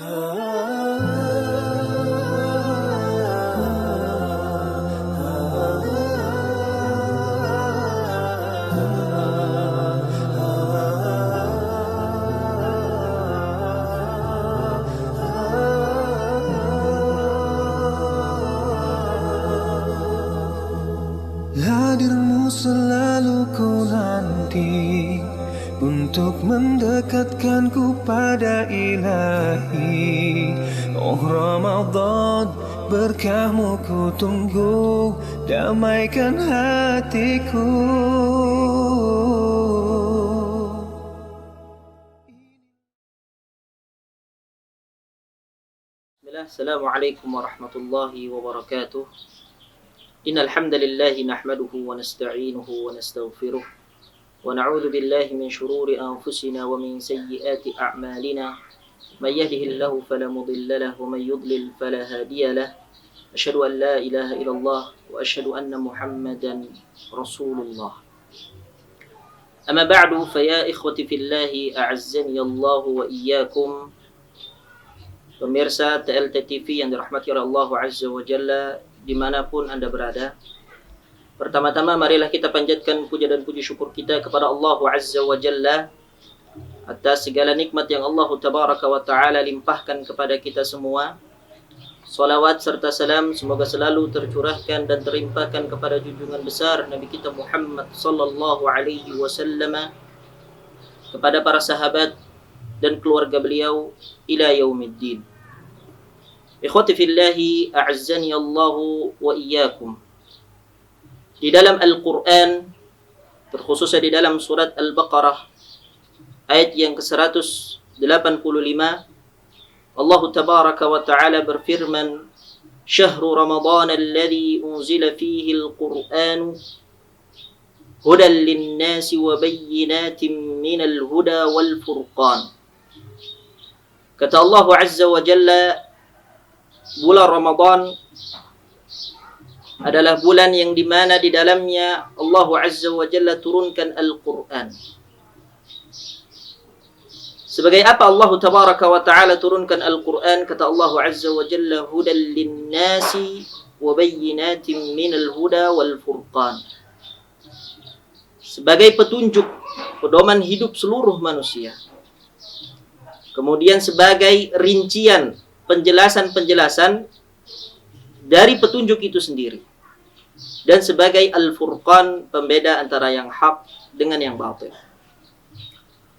Hadirmu selalu ku nanti untuk mendekatkanku pada Ilahi. Oh Ramadan, berkahmu ku tunggu, damaikan hatiku. Bismillah, Assalamualaikum warahmatullahi wabarakatuh. Innal hamdalillah nahmaduhu wa nasta'inuhu wa nastaghfiruh wa na'udzu billahi min shururi anfusina wa min sayyiati a'malina. May yahdihillahu fala mudilla lahu wa may yudlil fala hadiya lahu. Asyhadu an la ilaha illallah wa asyhadu anna Muhammadan Rasulullah. Amma ba'du, fa ya ikhwati fillahi a'azzani Allah wa iyyakum. Pemirsa TLT TV yang dirahmati oleh Allah Azza wa Jalla dimanapun Anda berada, pertama-tama marilah kita panjatkan puja dan puji syukur kita kepada Allah Azza wa Jalla atas segala nikmat yang Allah Tabaraka wa Ta'ala limpahkan kepada kita semua. Salawat serta salam semoga selalu tercurahkan dan terimpahkan kepada junjungan besar Nabi kita Muhammad sallallahu alaihi wasallam, kepada para sahabat dan keluarga beliau ila yaumiddin. Ikhwati fillahi a'azzani Allahu wa iyyakum. Di dalam Al-Quran, terkhususnya di dalam surat Al-Baqarah ayat yang ke-185, Allah Tabaraka wa Ta'ala berfirman, "Syahrul Ramadan alladzi unzila fihi al-Qur'an hudan lin-nasi wa bayyinatin minal huda wal furqan." Kata Allah Azza wa Jalla, bulan Ramadan adalah bulan yang dimana di dalamnya Allah Azza wa Jalla turunkan Al-Quran. Sebagai apa Allah Tabaraka wa Ta'ala turunkan Al-Quran? Kata Allah Azza wa Jalla, hudan linnasi wa bayyinatin minal huda wal furqan. Sebagai petunjuk, pedoman hidup seluruh manusia. Kemudian sebagai rincian, penjelasan-penjelasan dari petunjuk itu sendiri. Dan sebagai Al-Furqan, pembeda antara yang hak dengan yang batil.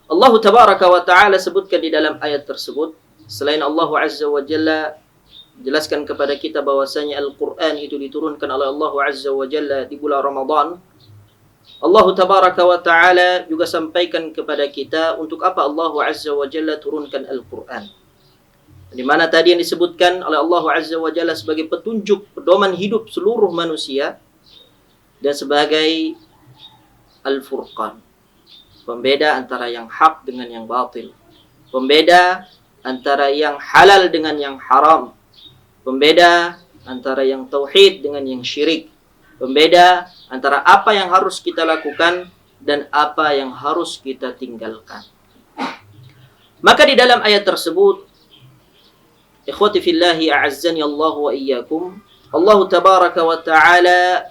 Allah Tabaraka wa Ta'ala sebutkan di dalam ayat tersebut, selain Allah Azza wa Jalla jelaskan kepada kita bahwasanya Al-Quran itu diturunkan oleh Allah Azza wa Jalla di bulan Ramadan, Allah Tabaraka wa Ta'ala juga sampaikan kepada kita untuk apa Allah Azza wa Jalla turunkan Al-Quran. Di mana tadi yang disebutkan oleh Allah Azza wa Jalla sebagai petunjuk, pedoman hidup seluruh manusia, dan sebagai Al-Furqan, pembeda antara yang hak dengan yang batil, pembeda antara yang halal dengan yang haram, pembeda antara yang tauhid dengan yang syirik, pembeda antara apa yang harus kita lakukan dan apa yang harus kita tinggalkan. Maka di dalam ayat tersebut, ikhwati fillahi a'azzani Allah wa iyyakum, Allah Tabaraka wa Ta'ala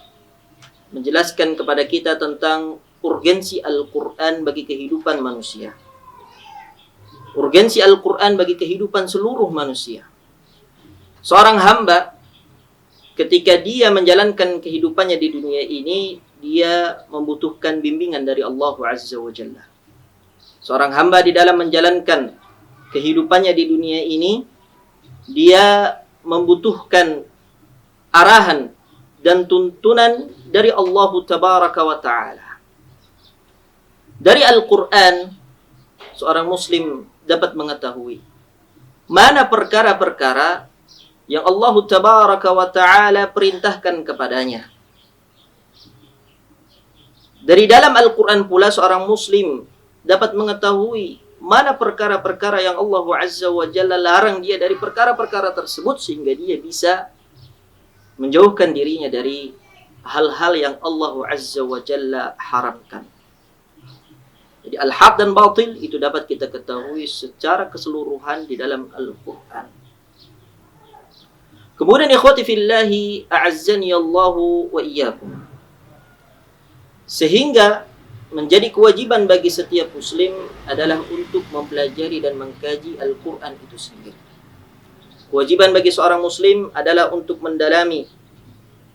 menjelaskan kepada kita tentang urgensi Al-Quran bagi kehidupan manusia. Urgensi Al-Quran bagi kehidupan seluruh manusia. Seorang hamba ketika dia menjalankan kehidupannya di dunia ini, dia membutuhkan bimbingan dari Allah Azza wa Jalla. Seorang hamba di dalam menjalankan kehidupannya di dunia ini, dia membutuhkan arahan dan tuntunan dari Allah Tabaraka wa Ta'ala. Dari Al-Quran, seorang muslim dapat mengetahui mana perkara-perkara yang Allah Tabaraka wa Ta'ala perintahkan kepadanya. Dari dalam Al-Quran pula seorang muslim dapat mengetahui mana perkara-perkara yang Allah Azza wa Jalla larang dia dari perkara-perkara tersebut, sehingga dia bisa menjauhkan dirinya dari hal-hal yang Allah Azza wa Jalla haramkan. Jadi al-haq dan batil itu dapat kita ketahui secara keseluruhan di dalam Al-Quran. Kemudian ikhwati fillahi a'azzani Allahu wa iyyakum. Sehingga menjadi kewajiban bagi setiap muslim adalah untuk mempelajari dan mengkaji Al-Quran itu sendiri. Kewajiban bagi seorang muslim adalah untuk mendalami.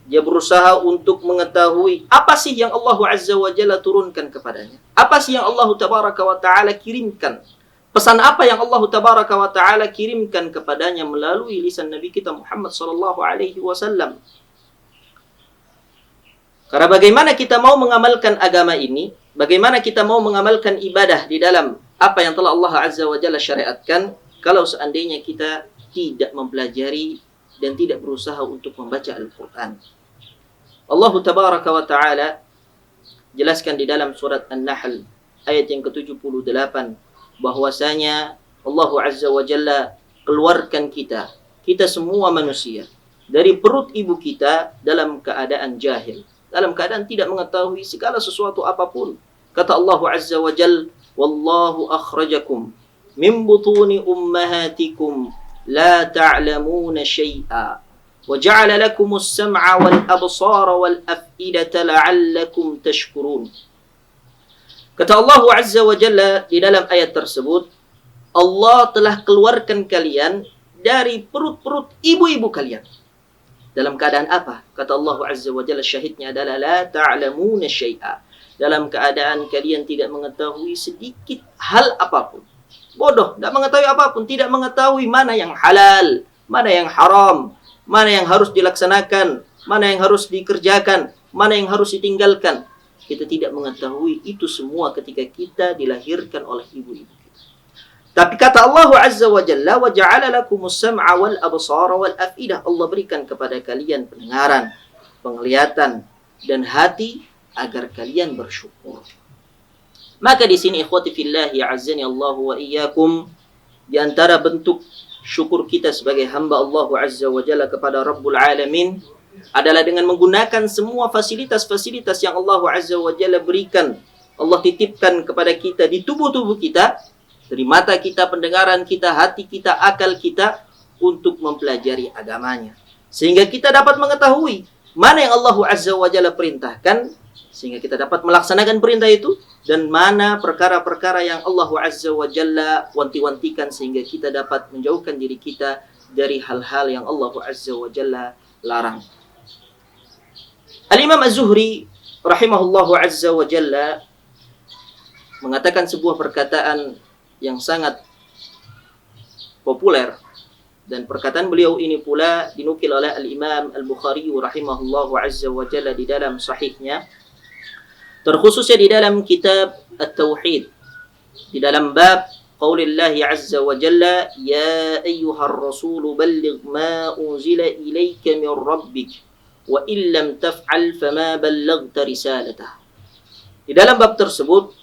Dia berusaha untuk mengetahui apa sih yang Allah Azza wa Jalla turunkan kepadanya. Apa sih yang Allah Tabaraka wa Ta'ala kirimkan. Pesan apa yang Allah Tabaraka wa Ta'ala kirimkan kepadanya melalui lisan Nabi kita Muhammad sallallahu alaihi wasallam. Karena bagaimana kita mau mengamalkan agama ini, bagaimana kita mau mengamalkan ibadah di dalam apa yang telah Allah Azza wa Jalla syariatkan, kalau seandainya kita tidak mempelajari dan tidak berusaha untuk membaca Al-Quran. Allah Tabaraka wa Ta'ala jelaskan di dalam surat An-Nahl ayat yang ke-78 bahwasanya Allah Azza wa Jalla keluarkan kita semua manusia dari perut ibu kita dalam keadaan jahil, dalam keadaan tidak mengetahui segala sesuatu apapun. Kata Allah Azza wa Jalla, "Wallahu akhrajakum min butuni ummahatikum la ta'lamuna syai'a wa ja'ala lakumus sam'a wal absara wal af'idata la'allakum tashkurun." Kata Allah Azza wa Jalla di dalam ayat tersebut, Allah telah keluarkan kalian dari perut-perut ibu-ibu kalian. Dalam keadaan apa? Kata Allah Azza wa Jalla, syahidnya adalah la ta'lamuna syai'a. Dalam keadaan kalian tidak mengetahui sedikit hal apapun. Bodoh, tidak mengetahui apapun, tidak mengetahui mana yang halal, mana yang haram, mana yang harus dilaksanakan, mana yang harus dikerjakan, mana yang harus ditinggalkan. Kita tidak mengetahui itu semua ketika kita dilahirkan oleh ibu-ibu kita. Tapi kata Allah Azza wa Jalla, wa ja'ala lakumus sam'a wal absara wal af'idah. Allah berikan kepada kalian pendengaran, penglihatan, dan hati agar kalian bersyukur. Maka di sini ikhwati fillahi azzani Allahu wa iyyakum, di antara bentuk syukur kita sebagai hamba Allah Azza wa Jalla kepada Rabbul Alamin adalah dengan menggunakan semua fasilitas-fasilitas yang Allah Azza wa Jalla berikan, Allah titipkan kepada kita di tubuh-tubuh kita, dari mata kita, pendengaran kita, hati kita, akal kita, untuk mempelajari agamanya. Sehingga kita dapat mengetahui mana yang Allah Azza wa Jalla perintahkan, sehingga kita dapat melaksanakan perintah itu, dan mana perkara-perkara yang Allah Azza wa Jalla wanti-wantikan sehingga kita dapat menjauhkan diri kita dari hal-hal yang Allah Azza wa Jalla larang. Al-Imam Az-Zuhri rahimahullahu Azza wa Jalla mengatakan sebuah perkataan yang sangat populer, dan perkataan beliau ini pula dinukil oleh Al-Imam Al-Bukhari rahimahullahu Azza wa Jalla di dalam sahihnya, terkhususnya di dalam kitab At-Tauhid, di dalam bab qaulillahi Azza wa Jalla, ya ayyuhar rasul balligh ma unzila ilayka min rabbik wa illam taf'al fama ballaghta risalatah. Di dalam bab tersebut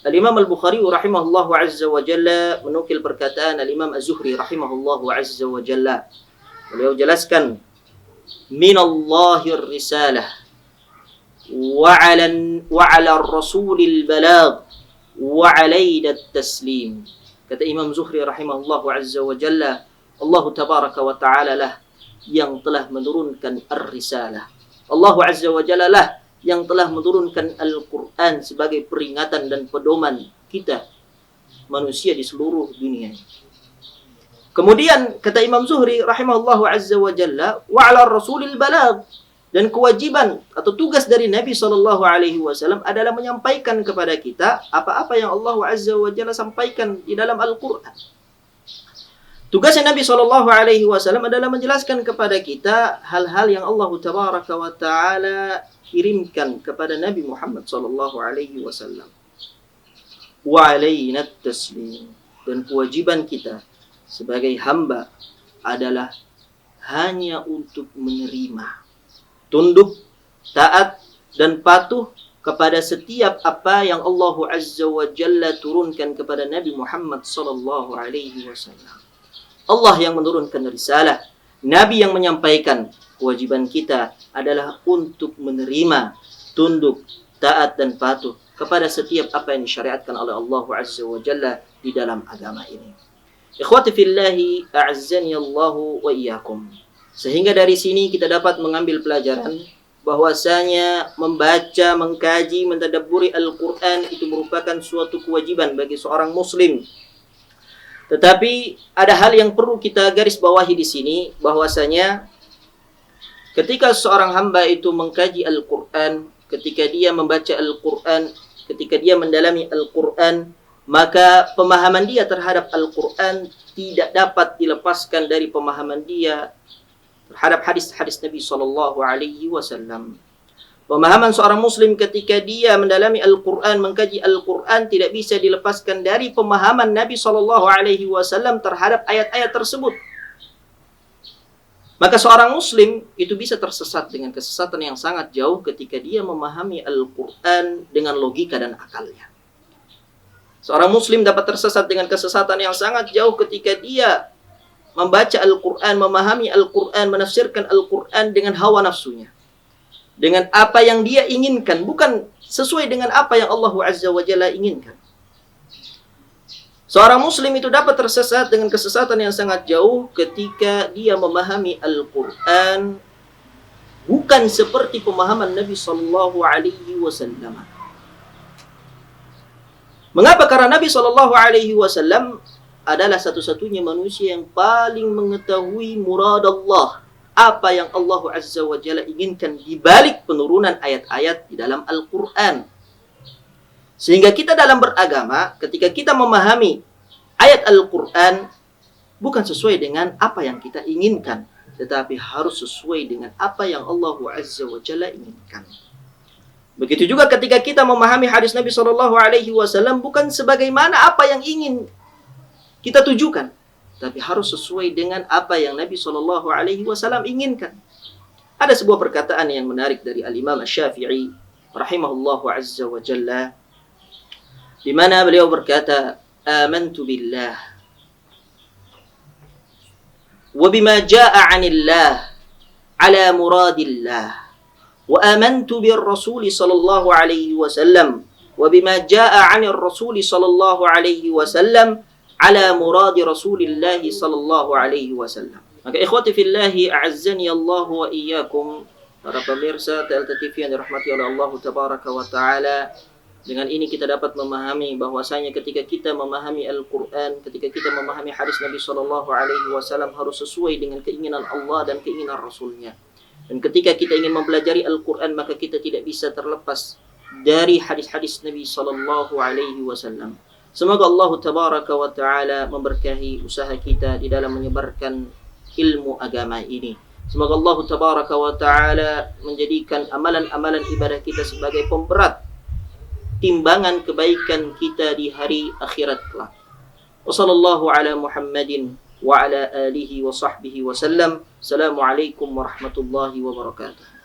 Al-Imam Al-Bukhari rahimahullahu Azza wa Jalla menukil perkataan Al-Imam Az-Zuhri rahimahullahu Azza wa Jalla. Beliau jelaskan, minallahir risalah wa 'ala ar-rasulil balagh wa 'alaina at-taslim. Kata Imam Zuhri rahimahullahu Azza wa Jalla, Allah Tabaraka wa Ta'ala lah yang telah menurunkan ar-risalah. Allah Azza wa Jalla lah yang telah menurunkan Al-Quran sebagai peringatan dan pedoman kita manusia di seluruh dunia. Kemudian kata Imam Zuhri rahimahullahu Azza wa Jalla, wa 'ala ar-rasulil balagh, dan kewajiban atau tugas dari Nabi SAW adalah menyampaikan kepada kita apa-apa yang Allah Azza wa Jalla sampaikan di dalam Al-Quran. Tugasnya Nabi SAW adalah menjelaskan kepada kita hal-hal yang Allah Tabaraka wa Ta'ala kirimkan kepada Nabi Muhammad SAW. Wa alaina taslim, dan kewajiban kita sebagai hamba adalah hanya untuk menerima, tunduk, taat, dan patuh kepada setiap apa yang Allah Azza wa Jalla turunkan kepada Nabi Muhammad sallallahu alaihi wasallam. Allah yang menurunkan risalah, Nabi yang menyampaikan. Kewajiban kita adalah untuk menerima, tunduk, taat, dan patuh kepada setiap apa yang disyariatkan oleh Allah Azza wa Jalla di dalam agama ini. Ikhwati fillahi, a'azzani Allahu wa iyyakum. Sehingga dari sini kita dapat mengambil pelajaran bahwasanya membaca, mengkaji, mentadabburi Al-Qur'an itu merupakan suatu kewajiban bagi seorang muslim. Tetapi ada hal yang perlu kita garis bawahi di sini, bahwasanya ketika seorang hamba itu mengkaji Al-Qur'an, ketika dia membaca Al-Qur'an, ketika dia mendalami Al-Qur'an, maka pemahaman dia terhadap Al-Qur'an tidak dapat dilepaskan dari pemahaman dia terhadap hadis-hadis Nabi sallallahu alaihi wasallam. Pemahaman seorang muslim ketika dia mendalami Al-Qur'an, mengkaji Al-Qur'an, tidak bisa dilepaskan dari pemahaman Nabi sallallahu alaihi wasallam terhadap ayat-ayat tersebut. Maka seorang muslim itu bisa tersesat dengan kesesatan yang sangat jauh ketika dia memahami Al-Qur'an dengan logika dan akalnya. Seorang muslim dapat tersesat dengan kesesatan yang sangat jauh ketika dia membaca Al-Qur'an, memahami Al-Qur'an, menafsirkan Al-Qur'an dengan hawa nafsunya, dengan apa yang dia inginkan, bukan sesuai dengan apa yang Allah Azza wa Jalla inginkan. Seorang muslim itu dapat tersesat dengan kesesatan yang sangat jauh ketika dia memahami Al-Qur'an bukan seperti pemahaman Nabi sallallahu alaihi wasallam. Mengapa? Karena Nabi sallallahu alaihi wasallam adalah satu-satunya manusia yang paling mengetahui murad Allah, apa yang Allah Azza wa Jalla inginkan di balik penurunan ayat-ayat di dalam Al-Qur'an. Sehingga kita dalam beragama, ketika kita memahami ayat Al-Qur'an, bukan sesuai dengan apa yang kita inginkan, tetapi harus sesuai dengan apa yang Allah Azza wa Jalla inginkan. Begitu juga ketika kita memahami hadis Nabi sallallahu alaihi wasallam, bukan sebagaimana apa yang ingin kita tujukan, tapi harus sesuai dengan apa yang Nabi sallallahu alaihi wasallam inginkan. Ada sebuah perkataan yang menarik dari Al-Imam Asy-Syafi'i rahimahullahu azza wa jalla, di mana beliau berkata, "Amantu billah wa bima jaa'a 'anillah 'ala muradillah wa amantu bir rasul sallallahu alaihi wasallam wa bima jaa'a 'anir rasul sallallahu alaihi wasallam ala muradi Rasulillah sallallahu alaihi wasallam." Maka ikhwati fillahi, a'azzani Allah wa iyyakum, para pemirsa TLT TV yang dirahmati oleh Allah tabaraka wa taala, dengan ini kita dapat memahami bahwasanya ketika kita memahami Al-Qur'an, ketika kita memahami hadis Nabi sallallahu alaihi wasallam, harus sesuai dengan keinginan Allah dan keinginan Rasulnya. Dan ketika kita ingin mempelajari Al-Qur'an, maka kita tidak bisa terlepas dari hadis-hadis Nabi sallallahu alaihi wasallam. Semoga Allah tabaraka wa ta'ala memberkahi usaha kita di dalam menyebarkan ilmu agama ini. Semoga Allah tabaraka wa ta'ala menjadikan amalan-amalan ibadah kita sebagai pemberat timbangan kebaikan kita di hari akhirat kelak. Wa sallallahu ala Muhammadin wa ala alihi wa sahbihi wa sallam. Assalamualaikum warahmatullahi wabarakatuh.